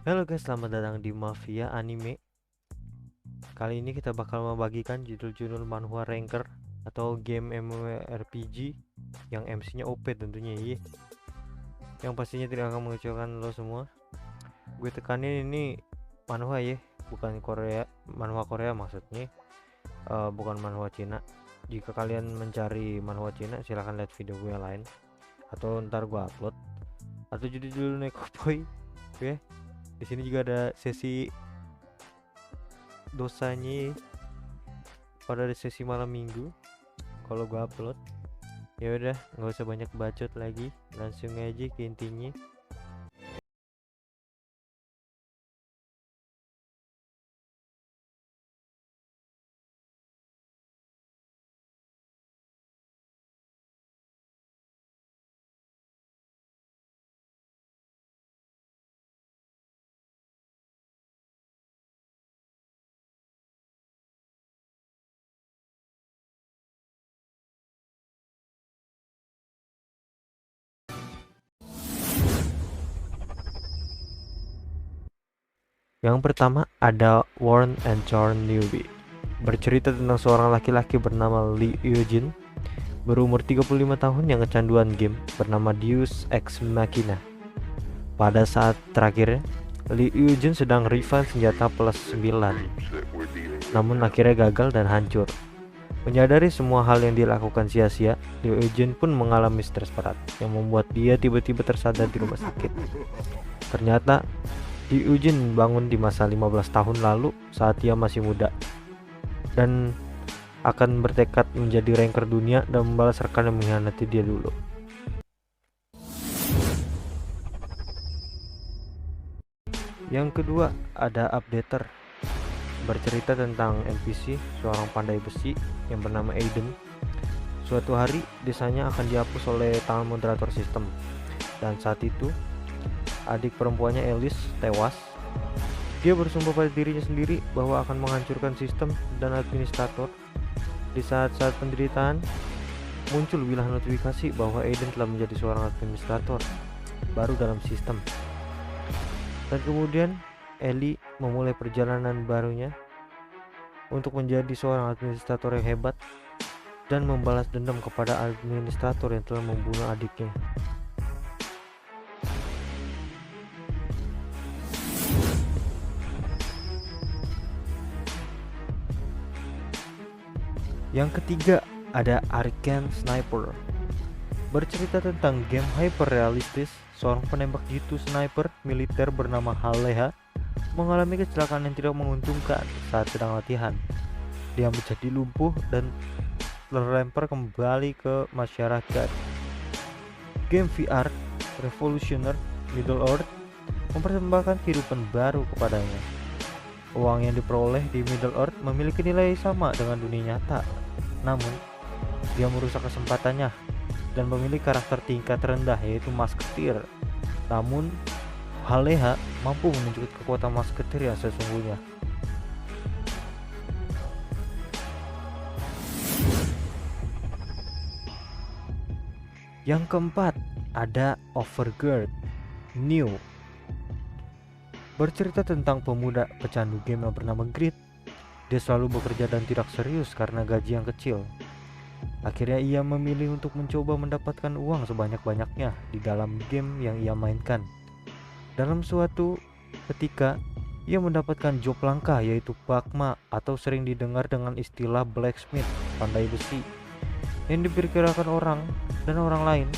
Halo guys, selamat datang di Mafia Anime. Kali ini kita bakal membagikan judul-judul manhwa ranker atau game MMORPG yang MC-nya OP tentunya ya. Yang pastinya tidak akan mengecewakan lo semua. Gue tekanin ini manhwa ya, bukan Korea, manhwa Korea maksudnya, bukan manhwa Cina. Jika kalian mencari manhwa Cina, silahkan lihat video gue yang lain atau ntar gue upload. Atau judul-judul Nekoboy, ya. Di sini juga ada sesi dosanya pada sesi malam minggu kalau gua upload. Ya udah, nggak usah banyak bacot lagi, langsung aja ke intinya. Yang pertama ada Worn and Torn Newbie, bercerita tentang seorang laki-laki bernama Lee Eugene, berumur 35 tahun yang kecanduan game bernama Deus Ex Machina. Pada saat terakhir, Lee Eugene sedang revive senjata plus 9, namun akhirnya gagal dan hancur. Menyadari semua hal yang dilakukan sia-sia, Liu Eugene pun mengalami stres berat yang membuat dia tiba-tiba tersadar di rumah sakit. Ternyata, Liu Eugene bangun di masa 15 tahun lalu saat ia masih muda dan akan bertekad menjadi ranker dunia dan membalas rekan yang mengkhianati dia dulu. Yang kedua ada Updater, bercerita tentang NPC seorang pandai besi yang bernama Aiden. Suatu hari desanya akan dihapus oleh tangan moderator sistem, dan saat itu adik perempuannya Alice tewas. Dia bersumpah pada dirinya sendiri bahwa akan menghancurkan sistem dan administrator. Di saat-saat penderitaan muncullah notifikasi bahwa Aiden telah menjadi seorang administrator baru dalam sistem. Dan kemudian Ellie memulai perjalanan barunya untuk menjadi seorang administrator yang hebat dan membalas dendam kepada administrator yang telah membunuh adiknya. Yang ketiga ada Arcane Sniper, bercerita tentang game hyper realistis. Seorang penembak jitu sniper militer bernama Haleha mengalami kecelakaan yang tidak menguntungkan saat sedang latihan. Dia menjadi lumpuh dan terlempar kembali ke masyarakat. Game VR Revolutioner Middle Earth mempersembahkan kehidupan baru kepadanya. Uang yang diperoleh di Middle Earth memiliki nilai sama dengan dunia nyata, namun dia merusak kesempatannya dan memilih karakter tingkat rendah yaitu Musketeer. Namun Haleha mampu menunjukkan kekuatan Musketeer yang sesungguhnya. Yang keempat ada Overguard New, bercerita tentang pemuda pecandu game yang bernama Grid. Dia selalu bekerja dan tidak serius karena gaji yang kecil. Akhirnya ia memilih untuk mencoba mendapatkan uang sebanyak-banyaknya di dalam game yang ia mainkan. Dalam suatu ketika, ia mendapatkan job langka yaitu Bakma, atau sering didengar dengan istilah blacksmith, pandai besi, yang diperkirakan orang dan orang lain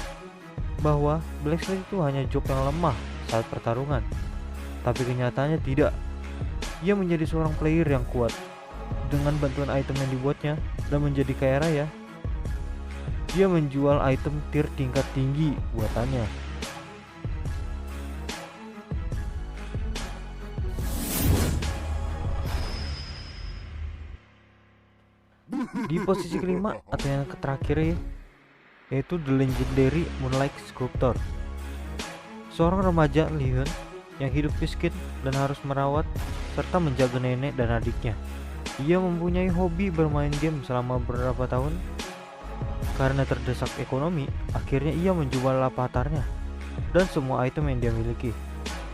bahwa blacksmith itu hanya job yang lemah saat pertarungan. Tapi kenyataannya tidak. Ia menjadi seorang player yang kuat dengan bantuan item yang dibuatnya dan menjadi kaya raya. Dia menjual item tier tingkat tinggi buatannya. Di posisi kelima atau yang terakhir ya, yaitu The Legendary Moonlight Sculptor, seorang remaja Leon yang hidup miskin dan harus merawat serta menjaga nenek dan adiknya. Ia mempunyai hobi bermain game selama beberapa tahun. Karena terdesak ekonomi, akhirnya ia menjual avatarnya dan semua item yang dia miliki.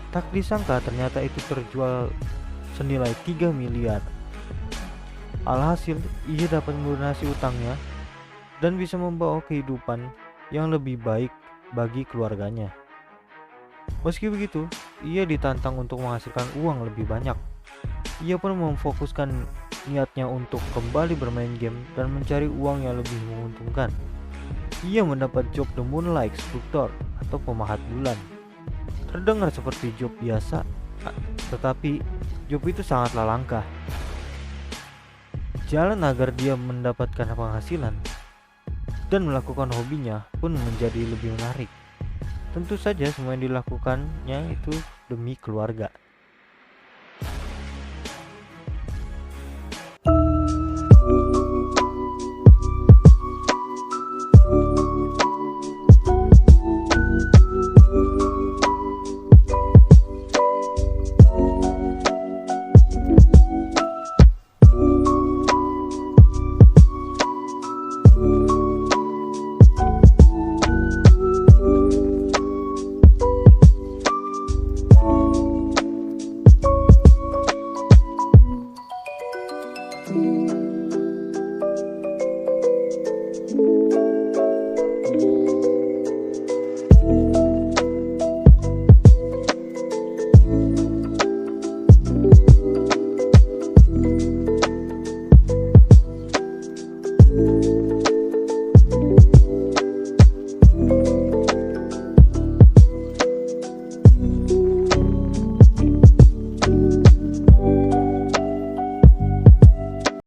Tak disangka ternyata itu terjual senilai 3 miliar. Alhasil, ia dapat melunasi utangnya dan bisa membawa kehidupan yang lebih baik bagi keluarganya. Meski begitu, ia ditantang untuk menghasilkan uang lebih banyak. Ia pun memfokuskan niatnya untuk kembali bermain game dan mencari uang yang lebih menguntungkan. Ia mendapat job The Moonlight Sculptor atau pemahat bulan. Terdengar seperti job biasa, tetapi job itu sangatlah langka. Jalan agar dia mendapatkan penghasilan dan melakukan hobinya pun menjadi lebih menarik. Tentu saja semua yang dilakukannya itu demi keluarga.